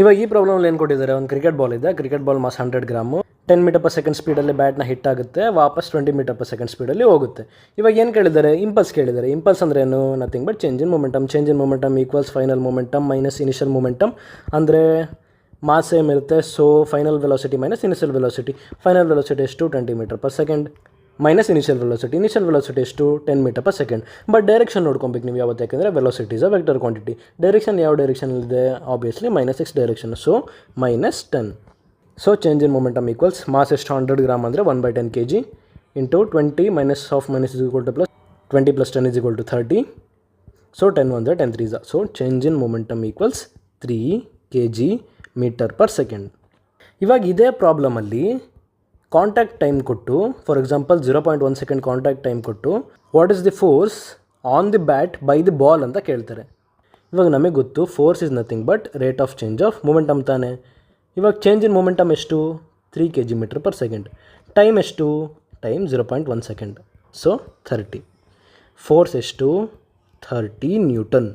ಇವಾಗ ಈ ಪ್ರಾಬ್ಲಮಲ್ಲಿ ಏನು ಕೊಟ್ಟಿದ್ದಾರೆ, ಒಂದು ಕ್ರಿಕೆಟ್ ಬಾಲ್ ಇದೆ, cricket ball mass 100 gram, 10 metre per second ಸ್ಪೀಡಲ್ಲಿ ಬ್ಯಾಟ್ನ ಹಿಟ್ ಆಗುತ್ತೆ, ವಾಪಸ್ 20 ಮೀಟರ್ ಪರ್ ಸೆಕೆಂಡ್ ಸ್ಪೀಡಲ್ಲಿ ಹೋಗುತ್ತೆ. ಇವಾಗ ಏನು ಕೇಳಿದ್ದಾರೆ, ಇಂಪಲ್ಸ್ ಕೇಳಿದ್ದಾರೆ. ಇಂಪಲ್ಸ್ ಅಂದರೆ ಏನು, nothing but change in momentum. Change in momentum equals final momentum minus initial momentum. ಅಂದರೆ ಮಾಸ್ ಸೇಮ್ ಇರುತ್ತೆ, so final velocity minus initial velocity. Final velocity ಎಷ್ಟು 20 metre per second minus initial velocity ಎಷ್ಟು 10 metre per second. But direction ನೋಡ್ಕೊಬೇಕು ನೀವು ಯಾವತ್ತು, ಯಾಕೆಂದರೆ velocity is a vector quantity. Direction ಯಾವ ಡೈರೆಕ್ಷನಲ್ಲಿದೆ, obviously -x direction, so -10. So change in momentum equals mass ಎಷ್ಟು 100 gram ಅಂದರೆ 1/10 kg into 20 minus of minus is equal to plus 20 + 10 is equal to 30. So 10 1 10 3 so change in momentum equals 3 kg metre per second. ಇವಾಗ ಇದೇ ಪ್ರಾಬ್ಲಮಲ್ಲಿ contact time ಕೊಟ್ಟು, for example 0.1 second contact time ಕೊಟ್ಟು, what is the force on the bat by the ball ಅಂತ ಕೇಳ್ತಾರೆ. ಇವಾಗ ನಮಗೆ ಗೊತ್ತು force is nothing but rate of change of momentum ತಾನೆ. ಇವಾಗ ಚೇಂಜ್ ಇನ್ ಮೊಮೆಂಟಮ್ ಎಷ್ಟು 3 kg metre per second. Time ಎಷ್ಟು, ಟೈಮ್ 0.1 ಸೆಕೆಂಡ್, ಸೊ 30. ಫೋರ್ಸ್ ಎಷ್ಟು 30 ನ್ಯೂಟನ್.